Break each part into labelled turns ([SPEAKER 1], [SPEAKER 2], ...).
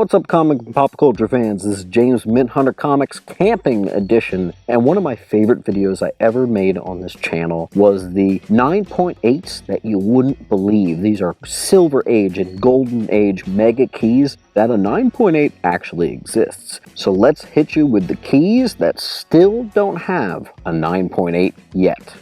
[SPEAKER 1] What's up, comic and pop culture fans? This is James Mint Hunter Comics Camping Edition, and one of my favorite videos I ever made on this channel was the 9.8s that you wouldn't believe. These are Silver Age and Golden Age mega keys that a 9.8 actually exists. So let's hit you with the keys that still don't have a 9.8 yet.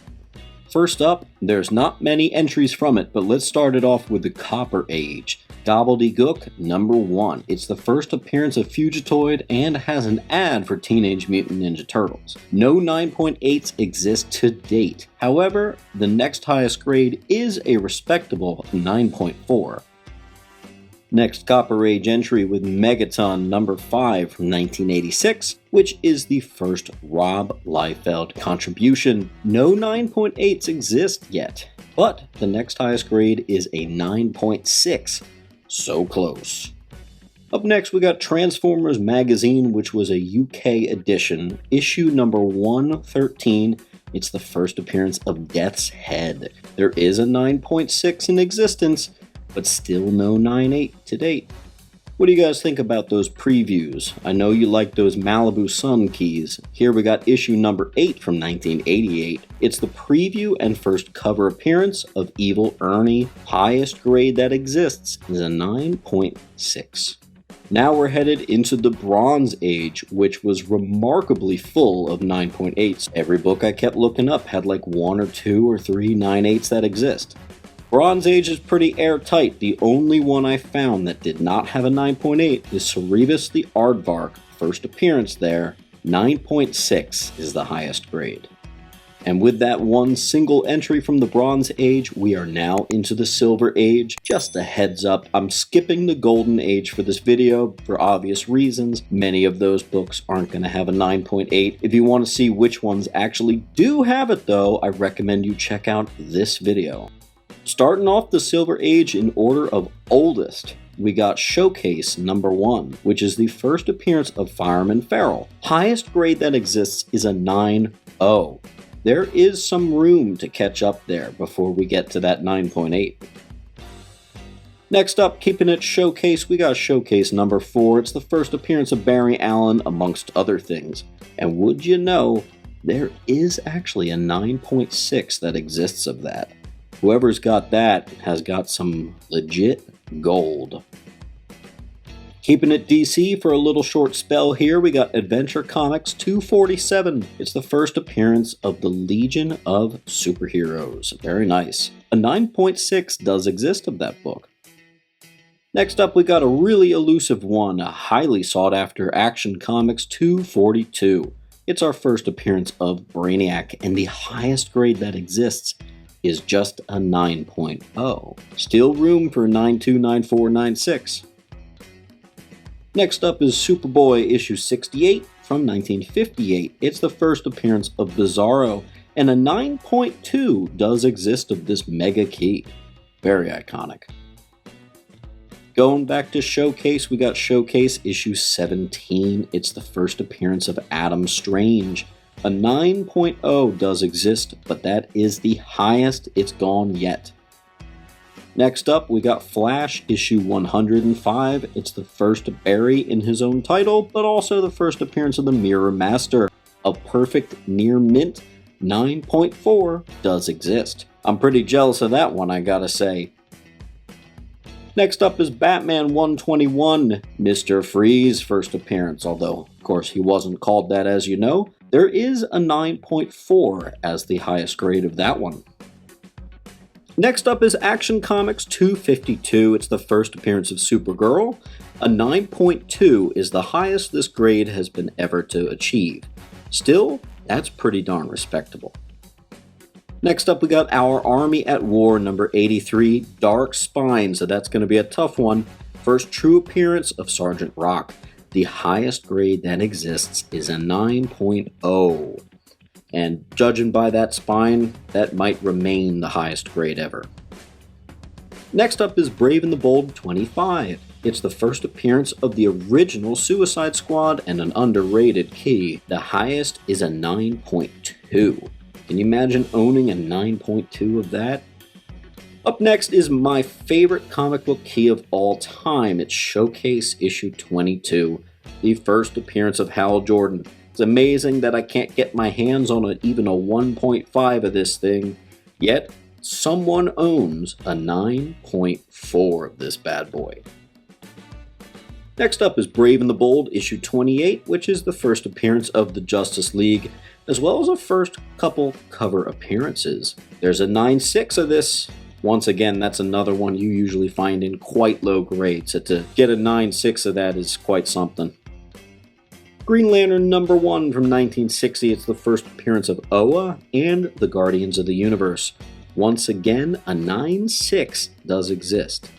[SPEAKER 2] First up, there's not many entries from it, but let's start it off with the Copper Age. Gobbledygook number 1. It's the first appearance of Fugitoid and has an ad for Teenage Mutant Ninja Turtles. No 9.8s exist to date. However, the next highest grade is a respectable 9.4. Next Copper Age entry with Megaton number 5 from 1986, which is the first Rob Liefeld contribution. No 9.8s exist yet, but the next highest grade is a 9.6. So close. Up next we got Transformers Magazine, which was a UK edition, issue number 113. It's the first appearance of Death's Head. There is a 9.6 in existence, but still no 9.8 to date. What do you guys think about those previews? I know you like those Malibu Sun keys. Here we got issue number 8 from 1988. It's the preview and first cover appearance of Evil Ernie. Highest grade that exists is a 9.6. Now we're headed into the Bronze Age, which was remarkably full of 9.8s. Every book I kept looking up had like 1 or 2 or 3 9.8s that exist. Bronze Age is pretty airtight. The only one I found that did not have a 9.8 is Cerebus the Aardvark. First appearance there, 9.6 is the highest grade. And with that one single entry from the Bronze Age, we are now into the Silver Age. Just a heads up, I'm skipping the Golden Age for this video for obvious reasons. Many of those books aren't going to have a 9.8. If you want to see which ones actually do have it though, I recommend you check out this video. Starting off the Silver Age in order of oldest, we got Showcase number 1, which is the first appearance of Fireman Feral. Highest grade that exists is a 9.0. There is some room to catch up there before we get to that 9.8. Next up, keeping it Showcase, we got Showcase number 4. It's the first appearance of Barry Allen, amongst other things. And would you know, there is actually a 9.6 that exists of that. Whoever's got that has got some legit gold. Keeping it DC for a little short spell here, we got Adventure Comics 247. It's the first appearance of the Legion of Superheroes. Very nice. A 9.6 does exist of that book. Next up, we got a really elusive one, a highly sought after Action Comics 242. It's our first appearance of Brainiac, and the highest grade that exists is just a 9.0. Still room for 92, 94, 96. Next up is Superboy issue 68 from 1958. It's the first appearance of Bizarro, and a 9.2 does exist of this mega key. Very iconic. Going back to Showcase, we got Showcase issue 17. It's the first appearance of Adam Strange. A 9.0 does exist, but that is the highest it's gone yet. Next up, we got Flash issue 105. It's the first Barry in his own title, but also the first appearance of the Mirror Master. A perfect near mint 9.4 does exist. I'm pretty jealous of that one, I gotta say. Next up is Batman 121, Mr. Freeze first appearance, although of course he wasn't called that, as you know. There is a 9.4 as the highest grade of that one. Next up is Action Comics 252. It's the first appearance of Supergirl. A 9.2 is the highest this grade has been ever to achieve. Still, that's pretty darn respectable. Next up, we got Our Army at War number 83, Dark Spine, so that's going to be a tough one. First true appearance of Sergeant Rock. The highest grade that exists is a 9.0. And judging by that spine, that might remain the highest grade ever. Next up is Brave and the Bold 25. It's the first appearance of the original Suicide Squad and an underrated key. The highest is a 9.2. Can you imagine owning a 9.2 of that? Up next is my favorite comic book key of all time. It's Showcase issue 22, the first appearance of Hal Jordan. It's amazing that I can't get my hands on even a 1.5 of this thing, yet someone owns a 9.4 of this bad boy. Next up is Brave and the Bold issue 28, which is the first appearance of the Justice League, as well as a first couple cover appearances. There's a 9.6 of this. Once again, that's another one you usually find in quite low grades, so to get a 9.6 of that is quite something. Green Lantern number 1 from 1960, it's the first appearance of Oa and the Guardians of the Universe. Once again, a 9.6 does exist.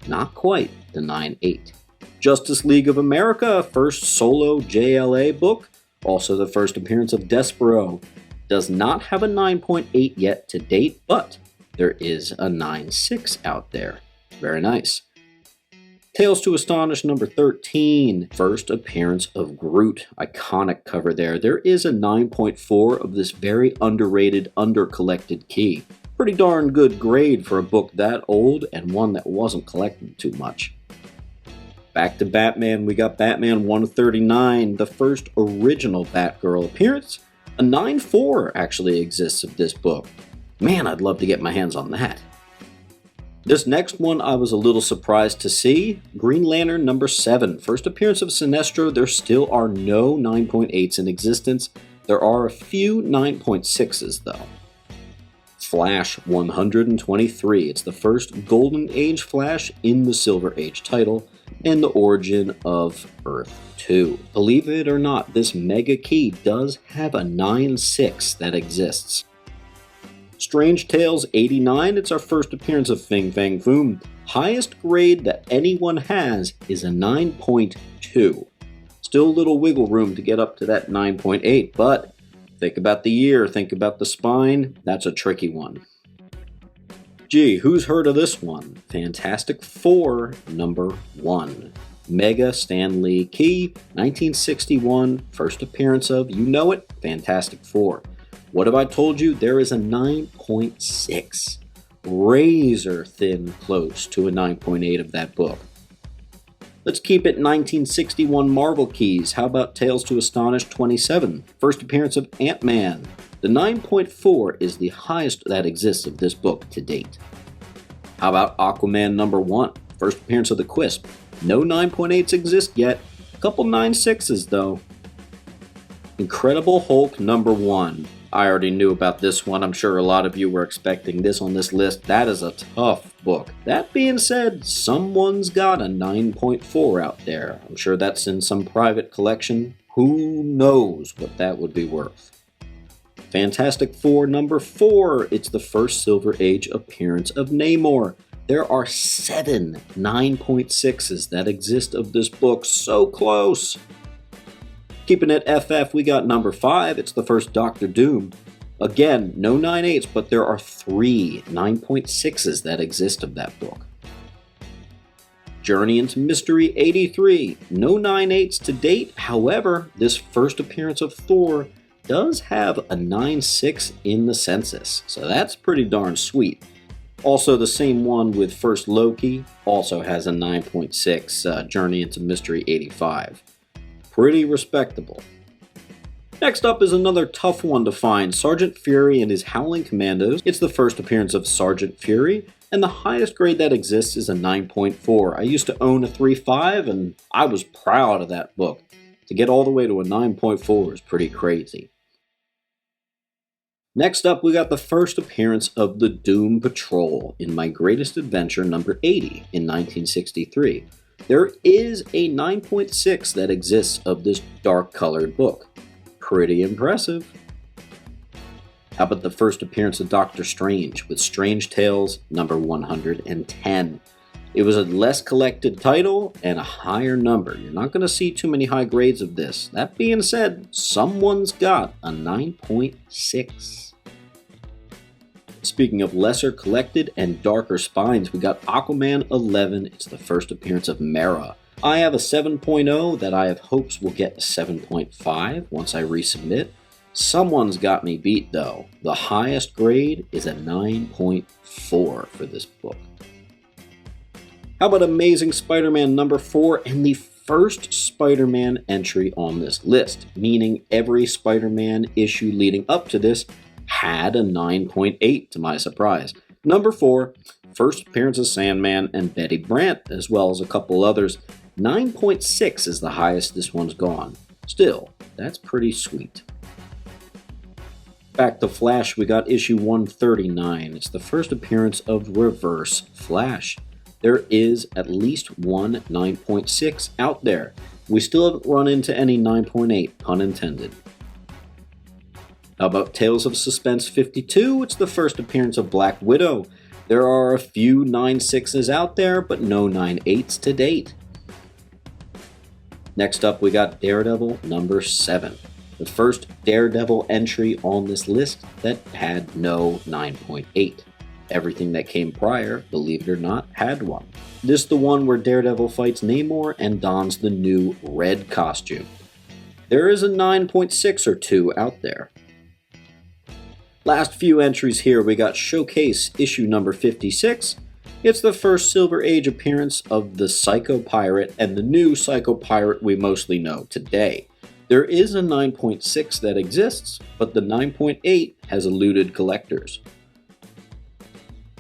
[SPEAKER 2] Not quite the 9.8. Justice League of America, first solo JLA book, also the first appearance of Despero. Does not have a 9.8 yet to date, but there is a 9.6 out there. Very nice. Tales to Astonish number 13. First appearance of Groot. Iconic cover there. There is a 9.4 of this very underrated, undercollected key. Pretty darn good grade for a book that old and one that wasn't collected too much. Back to Batman, we got Batman 139, the first original Batgirl appearance. A 9.4 actually exists of this book. Man, I'd love to get my hands on that. This next one I was a little surprised to see. Green Lantern number 7. First appearance of Sinestro. There still are no 9.8s in existence. There are a few 9.6s though. Flash 123. It's the first Golden Age Flash in the Silver Age title and the origin of Earth 2. Believe it or not, this mega key does have a 9.6 that exists. Strange Tales 89, it's our first appearance of Fing Fang Foom. Highest grade that anyone has is a 9.2. Still a little wiggle room to get up to that 9.8, but think about the year, think about the spine, that's a tricky one. Gee, who's heard of this one? Fantastic Four number 1. Mega Stan Lee Key, 1961, first appearance of, you know it, Fantastic Four. What have I told you? There is a 9.6. Razor thin close to a 9.8 of that book. Let's keep it 1961 Marvel keys. How about Tales to Astonish 27? First appearance of Ant-Man. The 9.4 is the highest that exists of this book to date. How about Aquaman number 1? First appearance of the Quisp. No 9.8s exist yet. A couple 9.6s though. Incredible Hulk number 1. I already knew about this one. I'm sure a lot of you were expecting this on this list. That is a tough book. That being said, someone's got a 9.4 out there. I'm sure that's in some private collection. Who knows what that would be worth? Fantastic Four number 4. It's the first Silver Age appearance of Namor. There are 7 9.6s that exist of this book. So close. Keeping it FF, we got number 5. It's the first Doctor Doom. Again, no 9.8s, but there are 3 9.6s that exist of that book. Journey into Mystery 83. No 9.8s to date. However, this first appearance of Thor does have a 9.6 in the census, so that's pretty darn sweet. Also, the same one with First Loki also has a 9.6 Journey into Mystery 85. Pretty respectable. Next up is another tough one to find, Sergeant Fury and his Howling Commandos. It's the first appearance of Sergeant Fury, and the highest grade that exists is a 9.4. I used to own a 3.5, and I was proud of that book. To get all the way to a 9.4 is pretty crazy. Next up, we got the first appearance of the Doom Patrol in My Greatest Adventure number 80 in 1963. There is a 9.6 that exists of this dark-colored book. Pretty impressive. How about the first appearance of Doctor Strange with Strange Tales number 110? It was a less collected title and a higher number. You're not going to see too many high grades of this. That being said, someone's got a 9.6. Speaking of lesser collected and darker spines, we got Aquaman 11. It's the first appearance of Mera. I have a 7.0 that I have hopes will get a 7.5 once I resubmit. Someone's got me beat though. The highest grade is a 9.4 for this book. How about Amazing Spider-Man number 4 and the first Spider-Man entry on this list, meaning every Spider-Man issue leading up to this had a 9.8 to my surprise. Number 4, first appearance of Sandman and Betty Brant, as well as a couple others. 9.6 is the highest this one's gone. Still, that's pretty sweet. Back to Flash, we got issue 139. It's the first appearance of Reverse Flash. There is at least one 9.6 out there. We still haven't run into any 9.8, pun intended. How about Tales of Suspense 52? It's the first appearance of Black Widow. There are a few 9.6s out there, but no 9.8s to date. Next up, we got Daredevil number 7. The first Daredevil entry on this list that had no 9.8. Everything that came prior, believe it or not, had one. This is the one where Daredevil fights Namor and dons the new red costume. There is a 9.6 or 2 out there. Last few entries here, we got Showcase issue number 56. It's the first Silver Age appearance of the Psycho Pirate and the new Psycho Pirate we mostly know today. There is a 9.6 that exists, but the 9.8 has eluded collectors.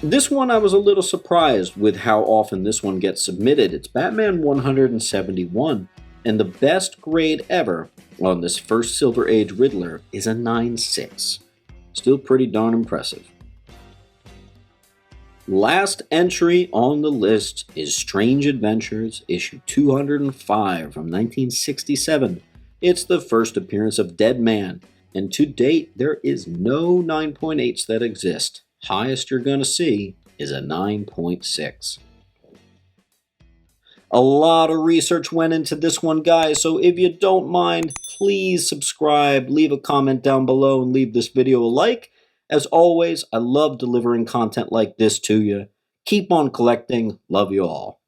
[SPEAKER 2] This one I was a little surprised with how often this one gets submitted. It's Batman 171, and the best grade ever on this first Silver Age Riddler is a 9.6. Still pretty darn impressive. Last entry on the list is Strange Adventures, issue 205 from 1967. It's the first appearance of Deadman, and to date there is no 9.8s that exist. Highest you're going to see is a 9.6. A lot of research went into this one, guys, so if you don't mind, please subscribe, leave a comment down below, and leave this video a like. As always, I love delivering content like this to you. Keep on collecting. Love you all.